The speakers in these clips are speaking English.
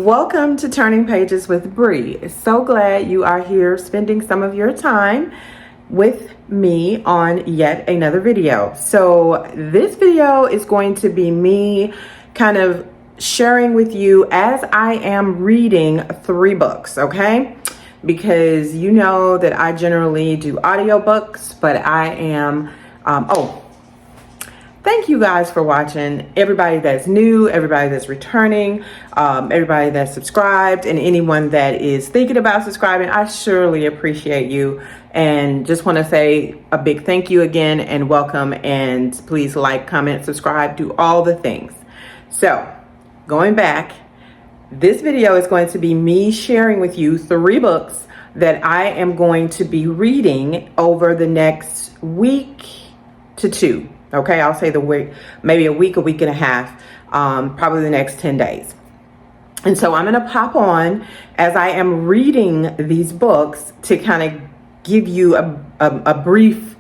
Welcome to Turning Pages with Bree. So glad you are here spending some of your time with me on yet another video. So this video is going to be me kind of sharing with you as I am reading 3 books, okay? Because you know that I generally do audiobooks, but I am, thank you guys for watching. Everybody that's new, everybody that's returning, everybody that's subscribed, and anyone that is thinking about subscribing, I surely appreciate you. And just want to say a big thank you again and welcome. And please like, comment, subscribe, do all the things. So going back, this video is going to be me sharing with you 3 books that I am going to be reading over the next week to 2. Okay, I'll say the week, maybe a week and a half, probably the next 10 days. And so I'm going to pop on as I am reading these books to kind of give you a brief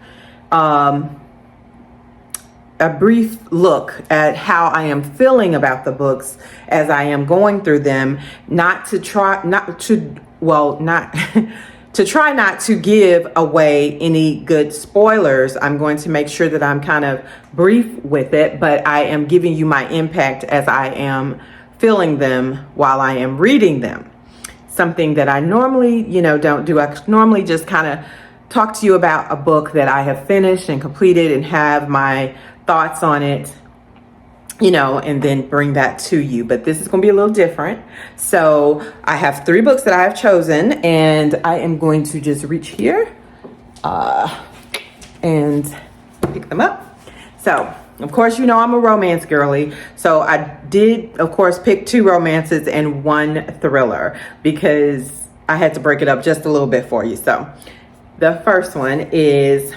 look at how I am feeling about the books as I am going through them, to try not to give away any good spoilers. I'm going to make sure that I'm kind of brief with it, but I am giving you my impact as I am feeling them while I am reading them. Something that I normally, don't do. I normally just kind of talk to you about a book that I have finished and completed and have my thoughts on it, and then bring that to you. But this is going to be a little different. So I have 3 books that I have chosen, and I am going to just reach here and pick them up. So, of course, I'm a romance girly. So I did, of course, pick 2 romances and 1 thriller because I had to break it up just a little bit for you. So the first one is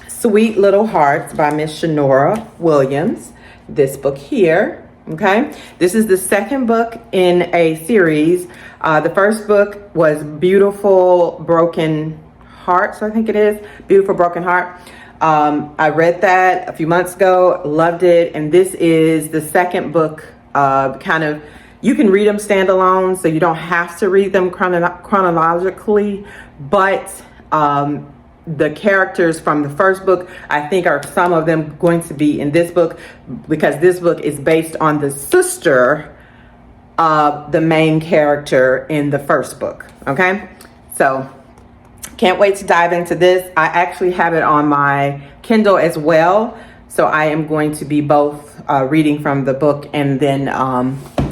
Sweet Little Hearts by Miss Shanora Williams. This book here, okay? This is the 2nd book in a series. The first book was Beautiful Broken Hearts, I think it is. Beautiful Broken Heart. I read that a few months ago, loved it. And this is the 2nd book, you can read them standalone, so you don't have to read them chronologically, but the characters from the first book, I think are some of them going to be in this book, because this book is based on the sister of the main character in the first book. Okay, so can't wait to dive into this. I actually have it on my Kindle as well, so I am going to be both reading from the book and then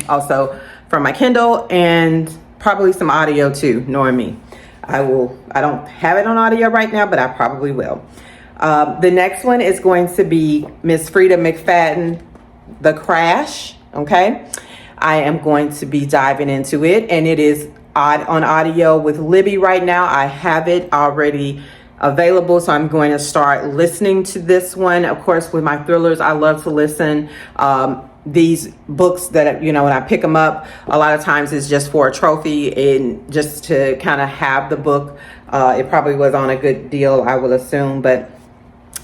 also from my Kindle, and probably some audio too, knowing me. I don't have it on audio right now, but I probably will. The next one is going to be Miss Freida McFadden, The Crash. Okay. I am going to be diving into it, and it is on audio with Libby right now. I have it already available, so I'm going to start listening to this one. Of course, with my thrillers, I love to listen. These books that, when I pick them up, a lot of times it's just for a trophy and just to kind of have the book. It probably was on a good deal, I will assume. But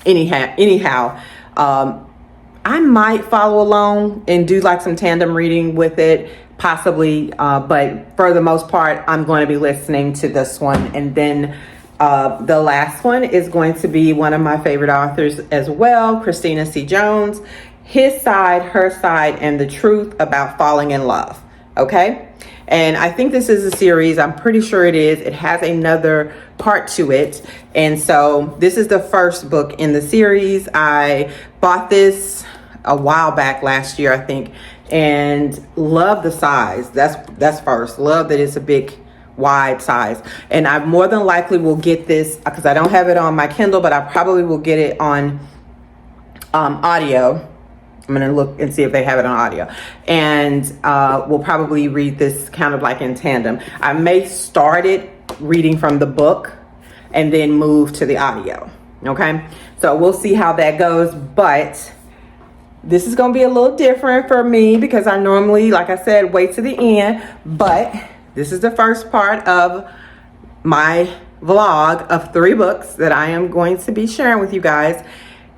anyhow, I might follow along and do like some tandem reading with it, possibly. But for the most part, I'm going to be listening to this one. And then the last one is going to be one of my favorite authors as well, Christina C. Jones. His Side, Her Side, and the Truth About Falling in Love. Okay. And I think this is a series. I'm pretty sure it is. It has another part to it. And so this is the first book in the series. I bought this a while back last year, I think, and love the size. That's first. Love that it's a big, wide size. And I more than likely will get this because I don't have it on my Kindle, but I probably will get it on audio. I'm going to look and see if they have it on audio, and we'll probably read this kind of like in tandem. I may start it reading from the book and then move to the audio. Okay. So we'll see how that goes, but this is going to be a little different for me because I normally, like I said, wait to the end, but this is the first part of my vlog of 3 books that I am going to be sharing with you guys.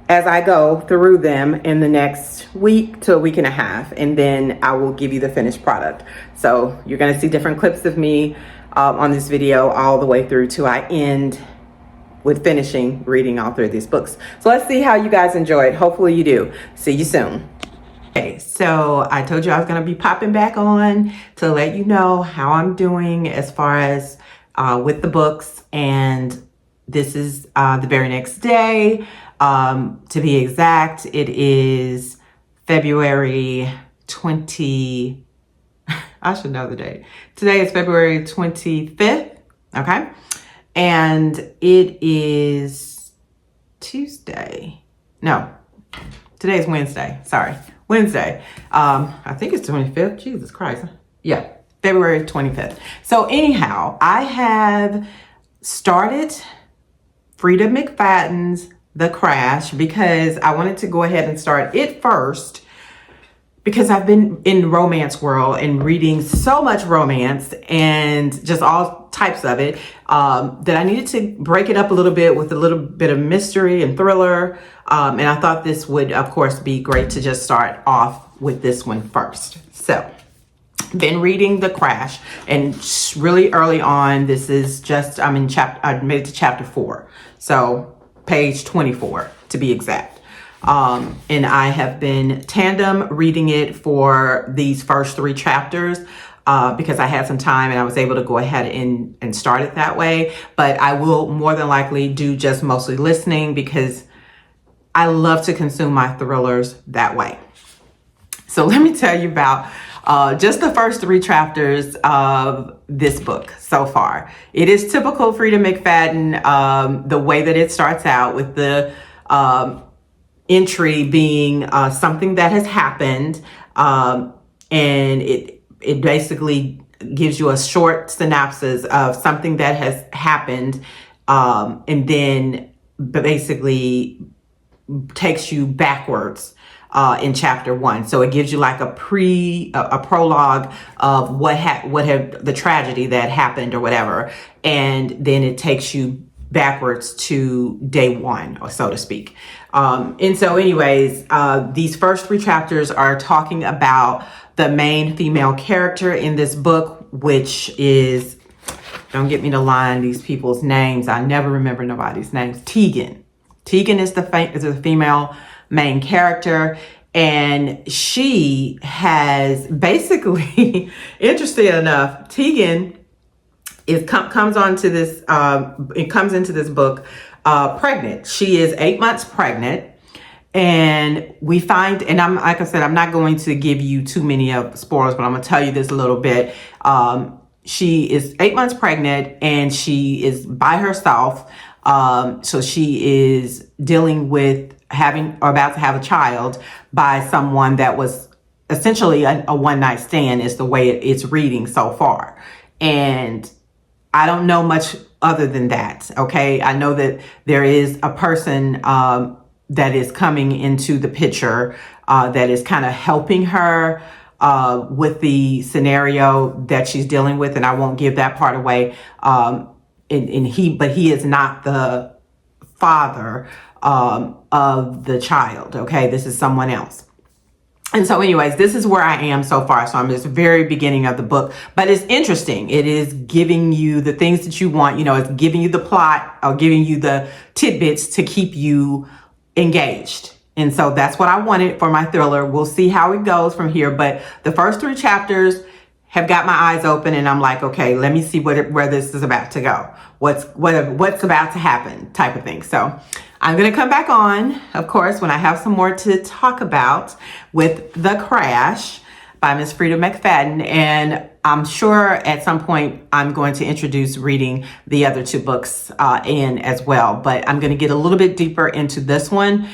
as I go through them in the next week to a week and a half, and then I will give you the finished product. So you're going to see different clips of me on this video all the way through to I end with finishing reading all three of these books. So let's see how you guys enjoy it. Hopefully you do. See you soon. Okay, so I told you I was going to be popping back on to let you know how I'm doing as far as with the books, and this is the very next day. To be exact, it is February 20, I should know the date. Today is February 25th, okay? And it is Tuesday. No, today is Wednesday, sorry. Wednesday. I think it's 25th, Jesus Christ. Yeah, February 25th. So anyhow, I have started Freida McFadden's The Crash because I wanted to go ahead and start it first because I've been in the romance world and reading so much romance and just all types of it that I needed to break it up a little bit with a little bit of mystery and thriller. And I thought this would, of course, be great to just start off with this one first. So, been reading The Crash, and really early on, this is just, I made it to chapter 4. So, page 24 to be exact. And I have been tandem reading it for these first 3 chapters because I had some time and I was able to go ahead and start it that way. But I will more than likely do just mostly listening because I love to consume my thrillers that way. So let me tell you about just the first 3 chapters of this book so far. It is typical Freida McFadden, the way that it starts out with the entry being something that has happened, and it basically gives you a short synopsis of something that has happened, and then basically takes you backwards in chapter 1. So it gives you like a prologue of what have the tragedy that happened or whatever, and then it takes you backwards to day 1, or so to speak. And so anyways, these first 3 chapters are talking about the main female character in this book, which is, don't get me to line these people's names, I never remember nobody's names. Tegan is the female main character, and she has basically, interesting enough, Tegan comes into this book pregnant. She is 8 months pregnant, and we find, and like I said, I'm not going to give you too many of spoilers, but I'm going to tell you this a little bit. She is 8 months pregnant, and she is by herself. So she is dealing with about to have a child by someone that was essentially a one-night stand, is the way it's reading so far. And I don't know much other than that. Okay. I know that there is a person, that is coming into the picture, that is kind of helping her, with the scenario that she's dealing with. And I won't give that part away. But he is not the father of the child. Okay, this is someone else. And so anyways, this is where I am so far. So I'm just very beginning of the book, but it's interesting. It is giving you the things that you want. It's giving you the plot, or giving you the tidbits to keep you engaged. And so that's what I wanted for my thriller. We'll see how it goes from here. But the first 3 chapters have got my eyes open, and I'm like, okay, let me see where this is about to go. What's about to happen, type of thing. So I'm going to come back on, of course, when I have some more to talk about with The Crash by Miss Freida McFadden. And I'm sure at some point I'm going to introduce reading the other 2 books in as well. But I'm going to get a little bit deeper into this one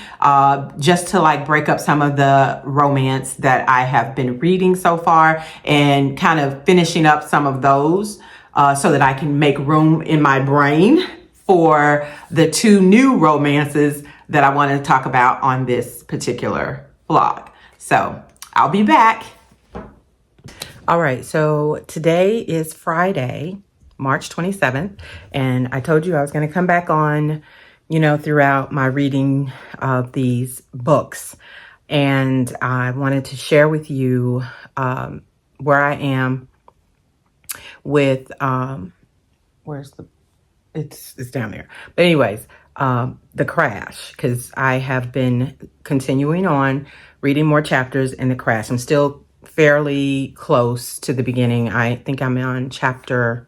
just to like break up some of the romance that I have been reading so far, and kind of finishing up some of those so that I can make room in my brain for the 2 new romances that I want to talk about on this particular vlog. So I'll be back. All right, so today is Friday, March 27th, and I told you I was going to come back on, throughout my reading of these books. And I wanted to share with you where I am with, it's down there. But anyways, The Crash, because I have been continuing on reading more chapters in The Crash. I'm still fairly close to the beginning. I think I'm on chapter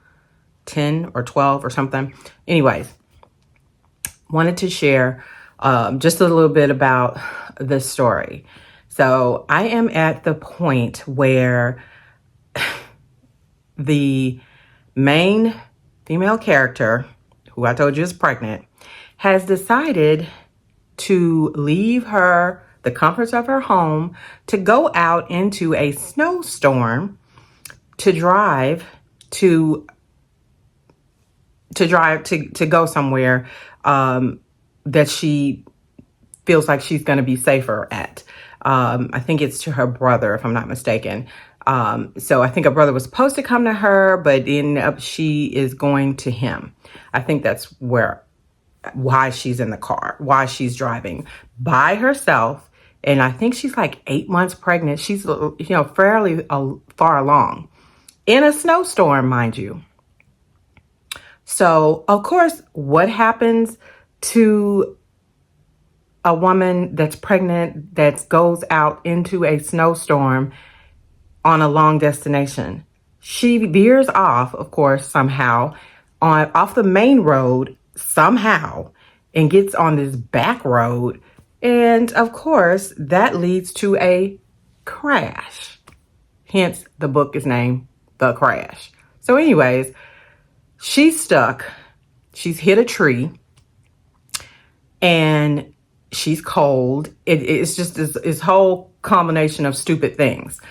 10 or 12 or something. Anyways, wanted to share just a little bit about the story. So I am at the point where the main female character, who I told you is pregnant, has decided to leave the comforts of her home to go out into a snowstorm to go somewhere that she feels like she's going to be safer at. I think it's to her brother, if I'm not mistaken. So I think her brother was supposed to come to her, but she is going to him. I think that's why she's in the car, why she's driving by herself. And I think she's like 8 months pregnant. She's, fairly far along in a snowstorm, mind you. So, of course, what happens to a woman that's pregnant that goes out into a snowstorm on a long destination? She veers off, of course, somehow, off the main road somehow, and gets on this back road. And, of course, that leads to a crash. Hence, the book is named The Crash. So anyways, she's stuck. She's hit a tree. And she's cold. It's just this whole combination of stupid things.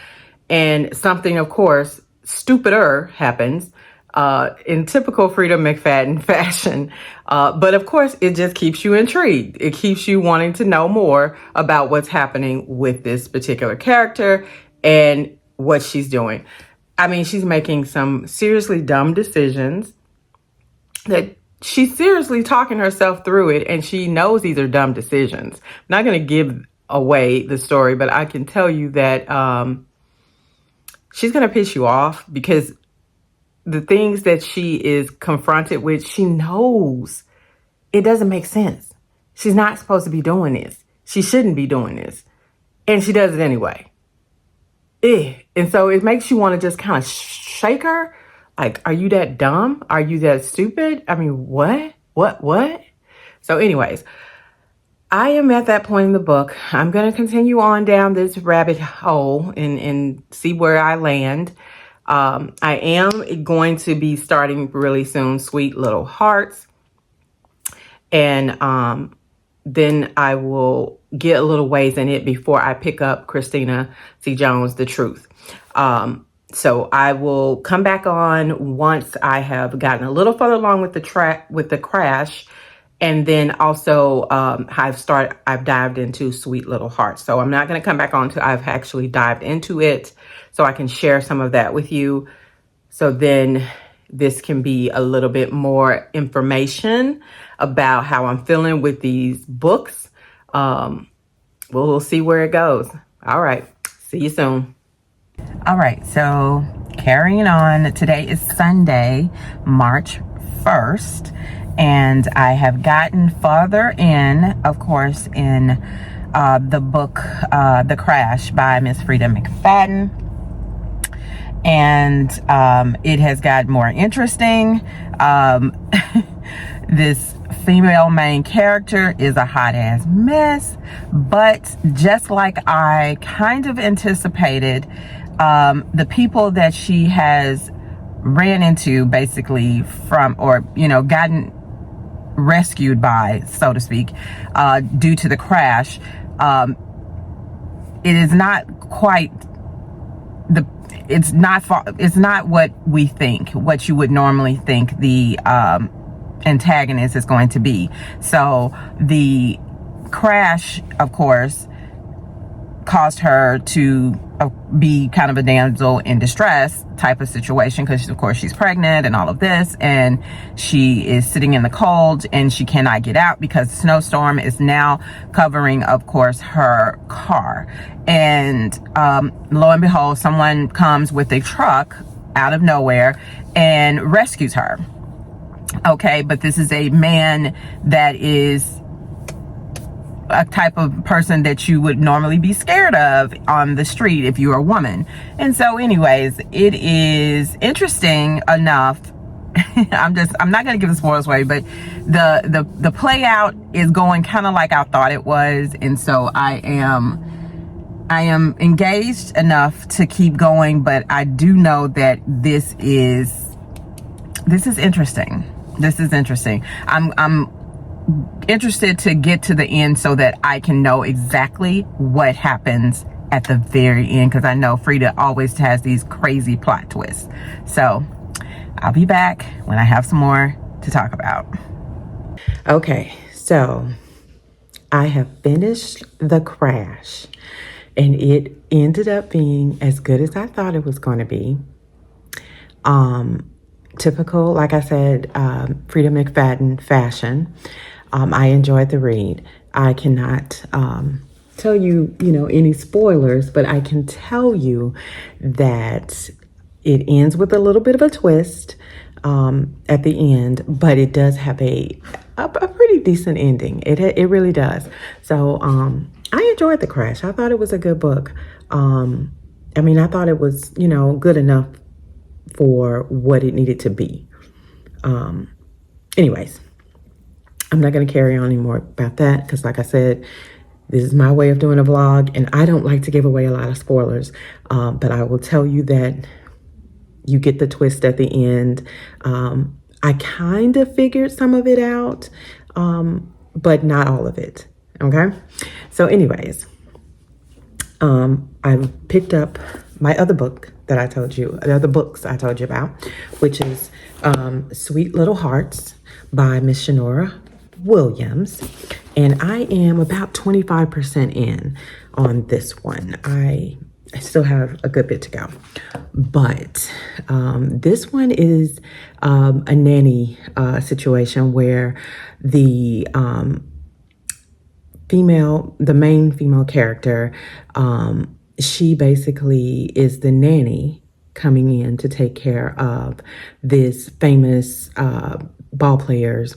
And something, of course, stupider happens in typical Freida McFadden fashion. But, of course, it just keeps you intrigued. It keeps you wanting to know more about what's happening with this particular character and what she's doing. I mean, she's making some seriously dumb decisions that she's seriously talking herself through it, and she knows these are dumb decisions. I'm not going to give away the story, but I can tell you that she's going to piss you off, because the things that she is confronted with, she knows it doesn't make sense. She's not supposed to be doing this. She shouldn't be doing this. And she does it anyway. And so it makes you want to just kind of shake her. Like, are you that dumb? Are you that stupid? I mean, what? So anyways, I am at that point in the book. I'm going to continue on down this rabbit hole and see where I land. I am going to be starting really soon, Sweet Little Hearts. And then I will get a little ways in it before I pick up Christina C. Jones, The Truth. So I will come back on once I have gotten a little further along with the Crash. And then also I've dived into Sweet Little Hearts. So I'm not going to come back on until I've actually dived into it, so I can share some of that with you. So then this can be a little bit more information about how I'm feeling with these books. We'll see where it goes. All right. See you soon. All right. So carrying on. Today is Sunday, March 1st. And I have gotten farther in, of course, in the book, The Crash by Miss Freida McFadden. And it has got more interesting. This female main character is a hot ass mess, but just like I kind of anticipated, the people that she has ran into basically from, or, gotten rescued by, so to speak, due to the crash, it is not quite it's not what we think, what you would normally think the antagonist is going to be. So the crash, of course, caused her to be kind of a damsel in distress type of situation, because of course she's pregnant and all of this, and she is sitting in the cold and she cannot get out because the snowstorm is now covering, of course, her car. And lo and behold, someone comes with a truck out of nowhere and rescues her. Okay, but this is a man that is a type of person that you would normally be scared of on the street if you're a woman. And so anyways, it is interesting enough. I'm not going to give the spoilers away, but the play out is going kind of like I thought it was. And so I am engaged enough to keep going, but I do know that this is interesting. This is interesting. I'm interested to get to the end so that I can know exactly what happens at the very end, because I know Frida always has these crazy plot twists. So I'll be back when I have some more to talk about. Okay, so I have finished The Crash, and it ended up being as good as I thought it was going to be. Typical, like I said, Frida McFadden fashion. I enjoyed the read. I cannot tell you, any spoilers, but I can tell you that it ends with a little bit of a twist at the end, but it does have a pretty decent ending. It really does. So I enjoyed The Crash. I thought it was a good book. I thought it was, good enough for what it needed to be. Anyways, I'm not going to carry on anymore about that, because like I said, this is my way of doing a vlog, and I don't like to give away a lot of spoilers, but I will tell you that you get the twist at the end. I kind of figured some of it out, but not all of it. Okay. So anyways, I picked up my other book that I told you, the other books I told you about, which is Sweet Little Hearts by Miss Shanora Williams. And I am about 25% in on this one. I still have a good bit to go. But this one is a nanny situation where the main female character, she basically is the nanny coming in to take care of this famous ball player's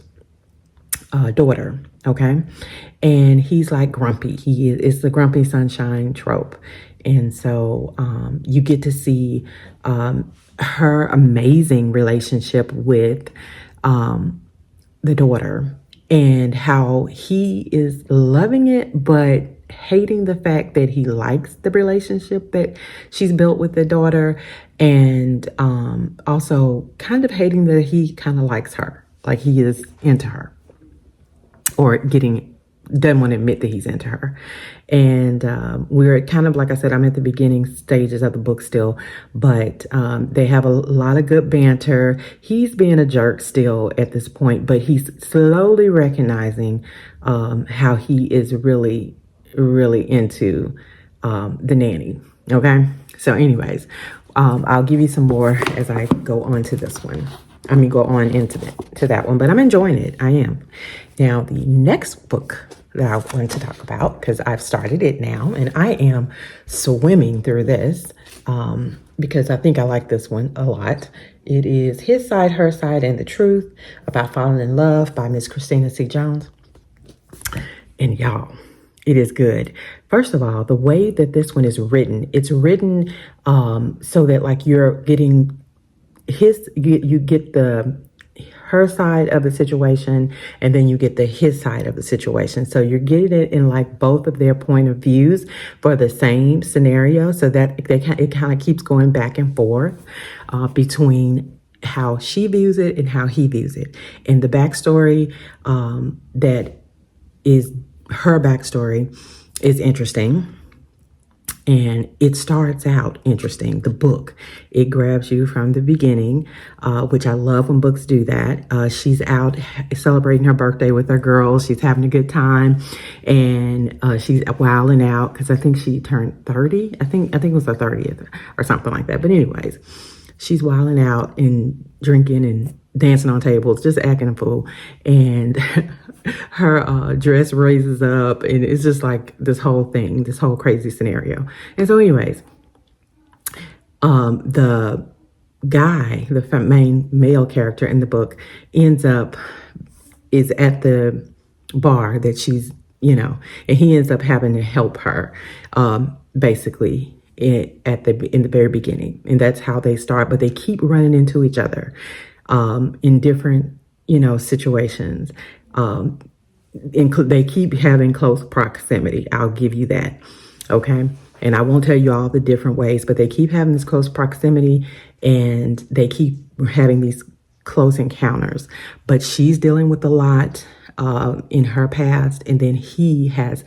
daughter. Okay. And he's like grumpy. It's the grumpy sunshine trope. And so you get to see her amazing relationship with the daughter, and how he is loving it, but hating the fact that he likes the relationship that she's built with the daughter, and also kind of hating that he kind of likes her, like he is into her, or doesn't want to admit that he's into her. And we're kind of, like I said, I'm at the beginning stages of the book still, but they have a lot of good banter. He's being a jerk still at this point, but he's slowly recognizing how he is really, really into the nanny. Okay. So anyways, I'll give you some more as I go on to this one. Go on into that one, but I'm enjoying it. I am. Now, the next book that I want to talk about, because I've started it now and I am swimming through this, because I think I like this one a lot. It is His Side, Her Side, and the Truth About Falling in Love by Miss Christina C. Jones. And y'all, it is good. First of all, the way that this one is written, it's written so that like you're getting you get her side of the situation, and then you get his side of the situation. So you're getting it in like both of their point of views for the same scenario, so that it kind of keeps going back and forth between how she views it and how he views it. And the backstory that is her backstory is interesting. And it starts out interesting. The book, it grabs you from the beginning, which I love when books do that. She's out celebrating her birthday with her girls. She's having a good time, and she's wilding out because I think she turned 30. I think it was her 30th or something like that. But anyways, she's wilding out and drinking and dancing on tables, just acting a fool. And her dress raises up, and it's just like this whole thing, this whole crazy scenario. And so anyways, the guy, the main male character in the book, is at the bar that she's, and he ends up having to help her, basically in the very beginning. And that's how they start, but they keep running into each other in different situations. They keep having close proximity. I'll give you that. Okay. And I won't tell you all the different ways, but they keep having this close proximity, and they keep having these close encounters. But she's dealing with a lot in her past, and then he has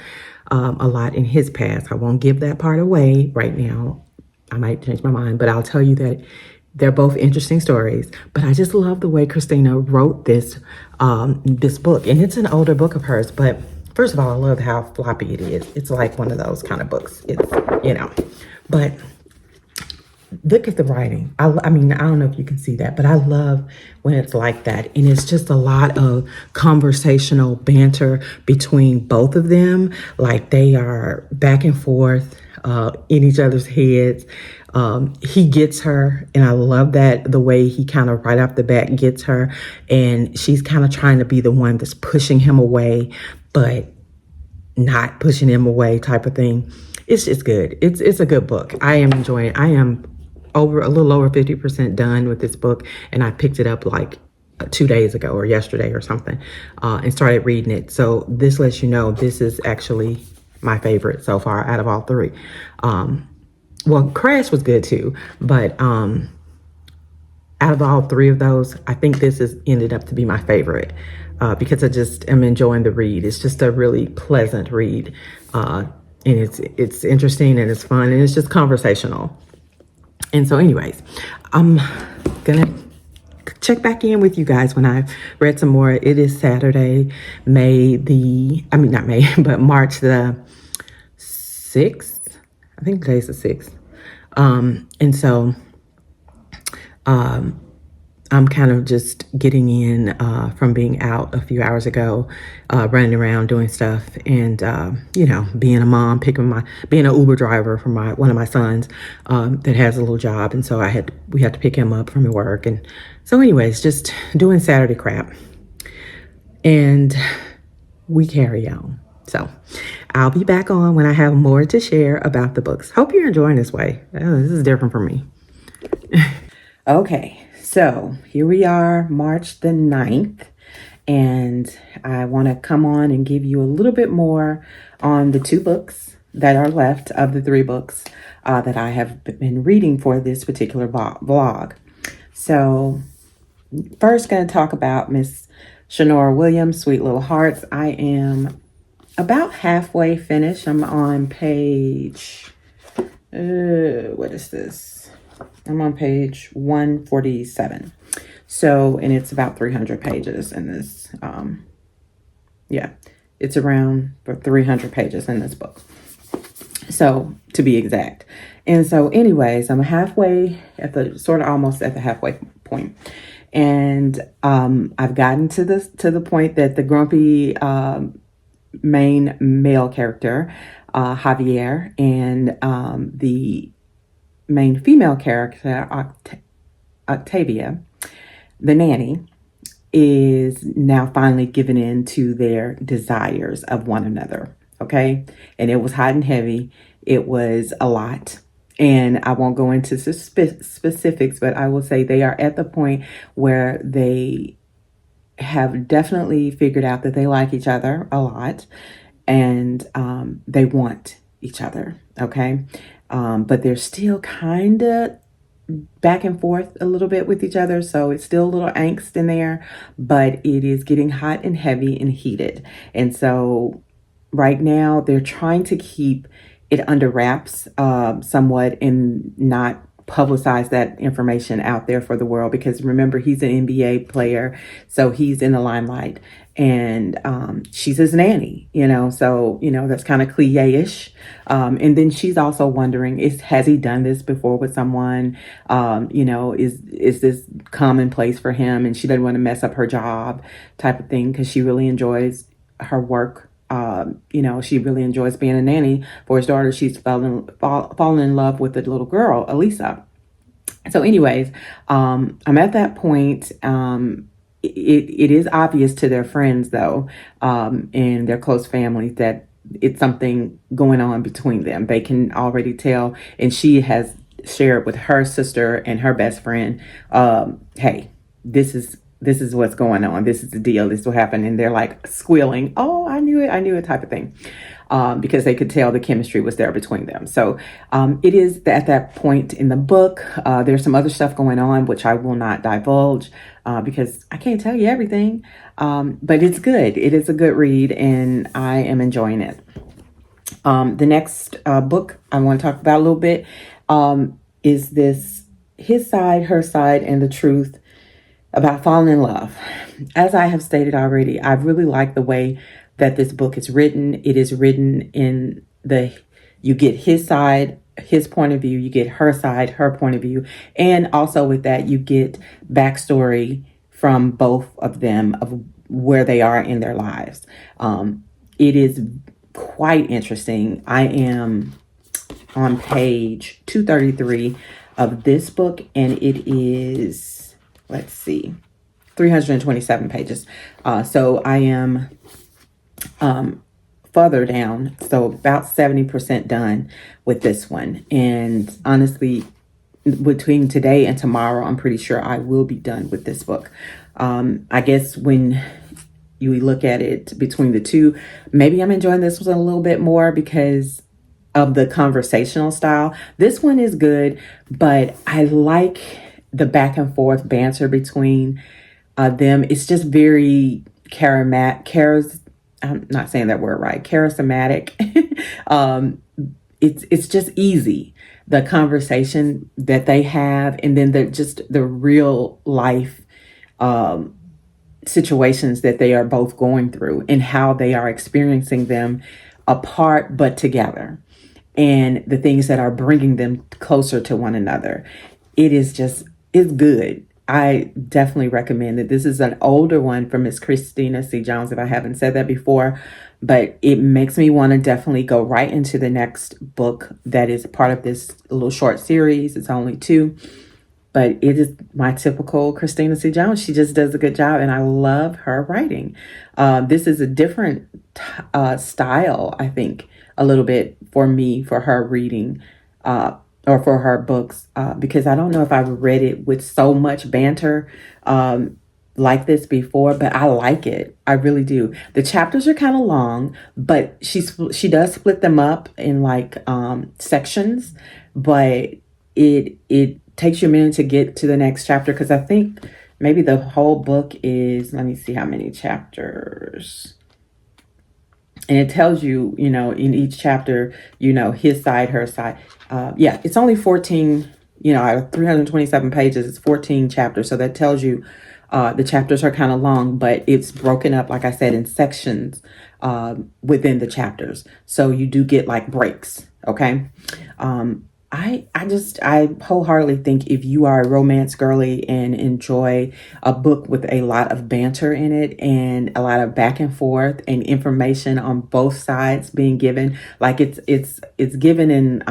a lot in his past. I won't give that part away right now. I might change my mind, but I'll tell you that they're both interesting stories. But I just love the way Christina wrote this book. And it's an older book of hers, but first of all, I love how floppy it is. It's like one of those kind of books. But look at the writing. I mean, I don't know if you can see that, but I love when it's like that. And it's just a lot of conversational banter between both of them. Like they are back and forth in each other's heads. He gets her, and I love that the way he kind of right off the bat gets her, and she's kind of trying to be the one that's pushing him away, but not pushing him away type of thing. It's just good. It's a good book. I am enjoying it. I am a little over 50% done with this book, and I picked it up like 2 days ago or yesterday or something, and started reading it. So this lets you know this is actually my favorite so far out of all three. Well, Crash was good too, but out of all three of those, I think this has ended up to be my favorite because I just am enjoying the read. It's just a really pleasant read, and it's interesting, and it's fun, and it's just conversational. And so anyways, I'm gonna check back in with you guys when I've read some more. It is Saturday, March the 6th. I think today's the 6th. And so I'm kind of just getting in from being out a few hours ago, running around doing stuff, and being a mom, being an Uber driver for one of my sons that has a little job, and so we had to pick him up from work, and so anyways, just doing Saturday crap, and we carry on. So I'll be back on when I have more to share about the books. Hope you're enjoying this way. This is different for me. Okay, so here we are, March the 9th, and I want to come on and give you a little bit more on the 2 books that are left of the 3 books that I have been reading for this particular vlog. So first going to talk about Miss Shanora Williams, Sweet Little Hearts. I am about halfway finished. I'm on page, what is this? I'm on page 147. So, and it's about 300 pages in this. It's around 300 pages in this book. So, to be exact. And so anyways, I'm halfway almost at the halfway point. And I've gotten to the point that the grumpy main male character, Javier, and the main female character, Octavia, the nanny, is now finally giving in to their desires of one another. Okay. And it was hot and heavy. It was a lot. And I won't go into specifics, but I will say they are at the point where they have definitely figured out that they like each other a lot, and they want each other. Okay. But they're still kind of back and forth a little bit with each other. So it's still a little angst in there, but it is getting hot and heavy and heated. And so right now they're trying to keep it under wraps somewhat and not publicize that information out there for the world, because remember, he's an NBA player, so he's in the limelight, and she's his nanny, so that's kind of cliche-ish. And then she's also wondering, has he done this before with someone? Is this commonplace for him, and she doesn't want to mess up her job type of thing, because she really enjoys her work. She really enjoys being a nanny for his daughter. She's fallen in love with the little girl, Elisa. So anyways, I'm at that point. It is obvious to their friends, though, and their close families, that it's something going on between them. They can already tell, and she has shared with her sister and her best friend, hey, this is what's going on. This is the deal. This will happen. And they're like squealing, oh, I knew it type of thing. Because they could tell the chemistry was there between them. So it is at that point in the book. There's some other stuff going on, which I will not divulge because I can't tell you everything. But it's good. It is a good read, and I am enjoying it. The next book I want to talk about a little bit is this His Side, Her Side, and the Truth about falling in love. As I have stated already, I really like the way that this book is written. It is written in you get his side, his point of view, you get her side, her point of view, and also with that, you get backstory from both of them of where they are in their lives. It is quite interesting. I am on page 233 of this book, and it is, let's see, 327 pages. So I am further down, so about 70% done with this one. And honestly, between today and tomorrow, I'm pretty sure I will be done with this book. I guess when you look at it between the two, maybe I'm enjoying this one a little bit more because of the conversational style. This one is good, but I like the back and forth banter between them. It's just very I'm not saying that word right, charismatic. It's just easy, the conversation that they have, and then the real life situations that they are both going through and how they are experiencing them apart but together, and the things that are bringing them closer to one another. It's good. I definitely recommend it. This is an older one from Miss Christina C. Jones, if I haven't said that before, but it makes me want to definitely go right into the next book that is part of this little short series. It's only 2, but it is my typical Christina C. Jones. She just does a good job, and I love her writing. This is a different style, I think, a little bit for me, for her reading, or for her books, because I don't know if I've read it with so much banter like this before, but I like it. I really do. The chapters are kind of long, but she does split them up in like sections, but it takes you a minute to get to the next chapter, because I think maybe the whole book is, let me see how many chapters. And it tells you, in each chapter, his side, her side. It's only 14, out of 327 pages, it's 14 chapters. So that tells you the chapters are kind of long, but it's broken up, like I said, in sections within the chapters. So you do get like breaks, okay? I wholeheartedly think if you are a romance girly and enjoy a book with a lot of banter in it and a lot of back and forth and information on both sides being given, like it's given in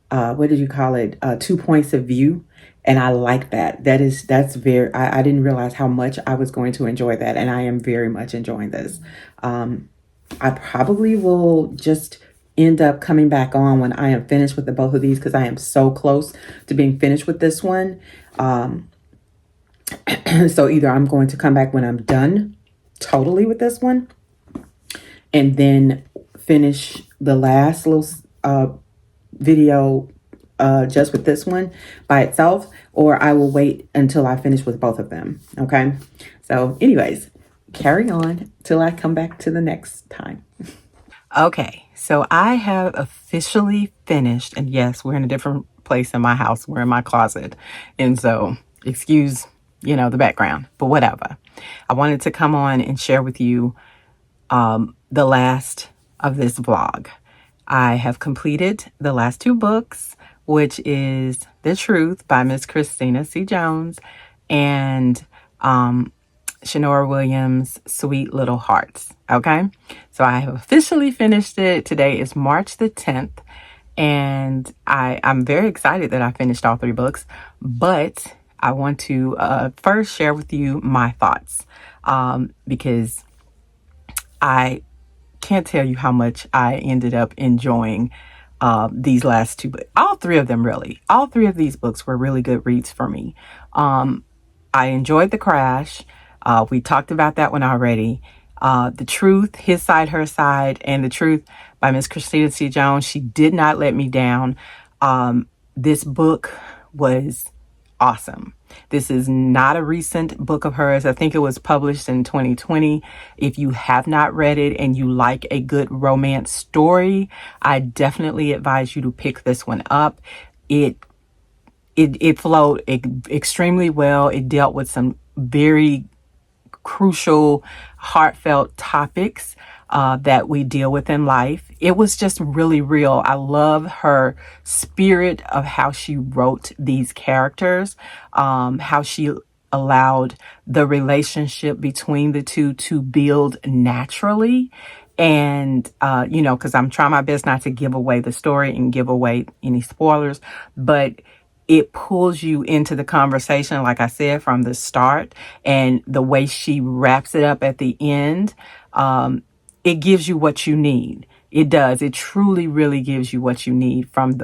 what did you call it? 2 points of view. And I like that. That's very, I didn't realize how much I was going to enjoy that. And I am very much enjoying this. I probably will just end up coming back on when I am finished with both of these, because I am so close to being finished with this one. So either I'm going to come back when I'm done totally with this one, and then finish the last little video just with this one by itself, or I will wait until I finish with both of them. Okay. So anyways, carry on till I come back to the next time. Okay. So I have officially finished, and yes, we're in a different place in my house. We're in my closet. And so, excuse, the background, but whatever. I wanted to come on and share with you the last of this vlog. I have completed the last two books, which is The Truth by Miss Christina C. Jones and Shanora Williams' Sweet Little Hearts. Okay, so I have officially finished it. Today is March the 10th, and I'm very excited that I finished all three books, but I want to first share with you my thoughts because I can't tell you how much I ended up enjoying these last two books. All three of them, really. All three of these books were really good reads for me. I enjoyed The Crash. We talked about that one already. The Truth, His Side, Her Side, and The Truth by Miss Christina C. Jones. She did not let me down. This book was awesome. This is not a recent book of hers. I think it was published in 2020. If you have not read it and you like a good romance story, I definitely advise you to pick this one up. It flowed extremely well. It dealt with some very crucial, heartfelt topics that we deal with in life. It was just really real. I love her spirit of how she wrote these characters, how she allowed the relationship between the two to build naturally. And, because I'm trying my best not to give away the story and give away any spoilers, but it pulls you into the conversation, like I said, from the start, and the way she wraps it up at the end, it gives you what you need. It does. It truly, really gives you what you need from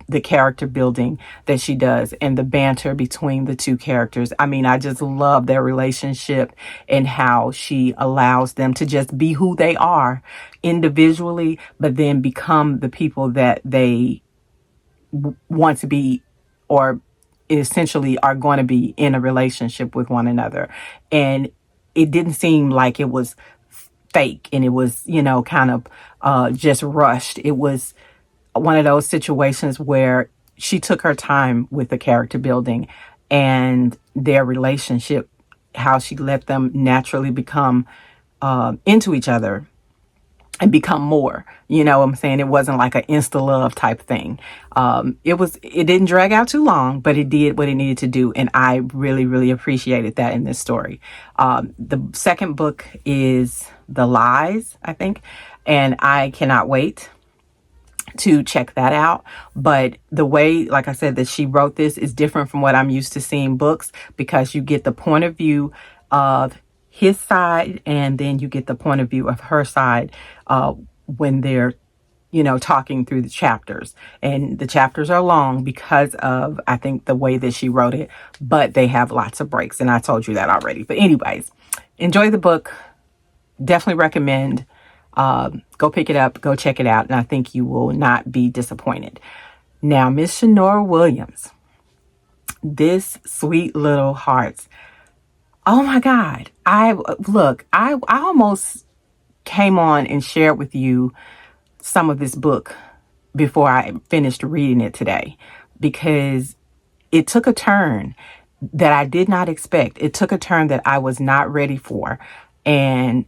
the character building that she does and the banter between the two characters. I mean, I just love their relationship and how she allows them to just be who they are individually, but then become the people that they want to be, or essentially are going to be in a relationship with one another. And it didn't seem like it was fake and it was, kind of just rushed. It was one of those situations where she took her time with the character building and their relationship, how she let them naturally become into each other and become more, what I'm saying? It wasn't like an insta love type thing. It didn't drag out too long, but it did what it needed to do. And I really, really appreciated that in this story. The second book is The Lies, I think, and I cannot wait to check that out. But the way, like I said, that she wrote this is different from what I'm used to seeing books, because you get the point of view of his side, and then you get the point of view of her side when they're, talking through the chapters. And the chapters are long because of, I think, the way that she wrote it, but they have lots of breaks. And I told you that already. But anyways, enjoy the book. Definitely recommend. Go pick it up. Go check it out. And I think you will not be disappointed. Now, Miss Shanora Williams, this Sweet Little Hearts. Oh my God. I almost came on and shared with you some of this book before I finished reading it today, because it took a turn that I did not expect. It took a turn that I was not ready for. And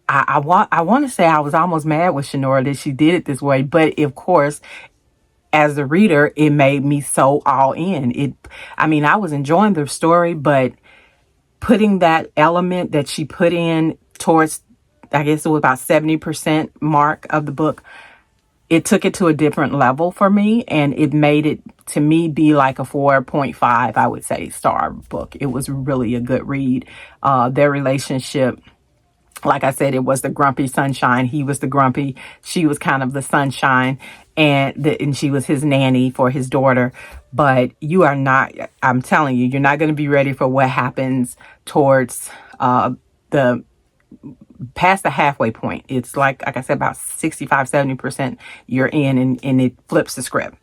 I want to say I was almost mad with Shanora that she did it this way. But of course, as a reader, it made me so all in. I was enjoying the story, but putting that element that she put in towards, I guess it was about 70% mark of the book, it took it to a different level for me, and it made it, to me, be like a 4.5, I would say, star book. It was really a good read. Their relationship, like I said, it was the grumpy sunshine. He was the grumpy. She was kind of the sunshine, and she was his nanny for his daughter. But you are not, I'm telling you, you're not going to be ready for what happens towards past the halfway point. It's like I said, about 65-70% you're in, and it flips the script.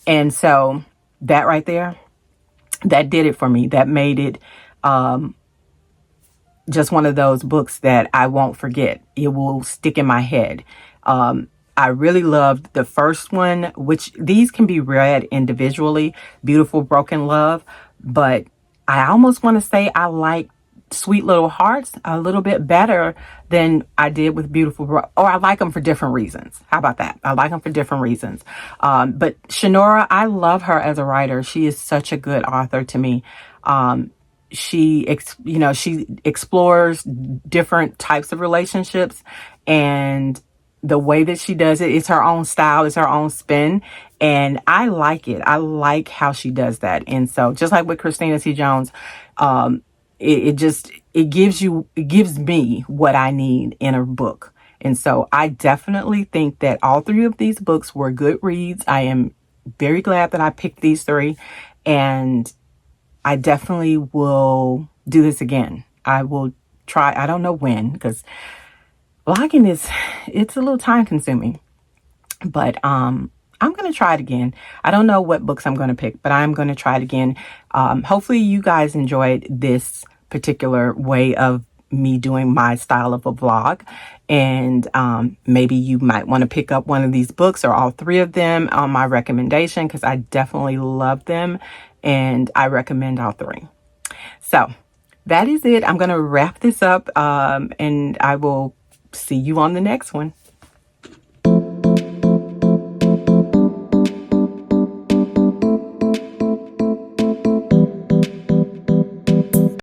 And so that right there, that did it for me. That made it just one of those books that I won't forget. It will stick in my head. I I really loved the first one, which these can be read individually, Beautiful Broken Love, but I almost want to say I like Sweet Little Hearts a little bit better than I did with or I like them for different reasons. How about that? I like them for different reasons. But Shanora, I love her as a writer. She is such a good author to me. She explores different types of relationships, and the way that she does it's her own style, it's her own spin, and I like it. I like how she does that. And so just like with Christina C. Jones, it gives me what I need in a book. And so I definitely think that all three of these books were good reads. I am very glad that I picked these three, and I definitely will do this again. I will try. I don't know when, because blogging it's a little time consuming, but I'm going to try it again. I don't know what books I'm going to pick, but I'm going to try it again. Hopefully you guys enjoyed this particular way of me doing my style of a vlog, and maybe you might want to pick up one of these books or all three of them on my recommendation, because I definitely love them and I recommend all three. So that is it. I'm going to wrap this up, and I will see you on the next one.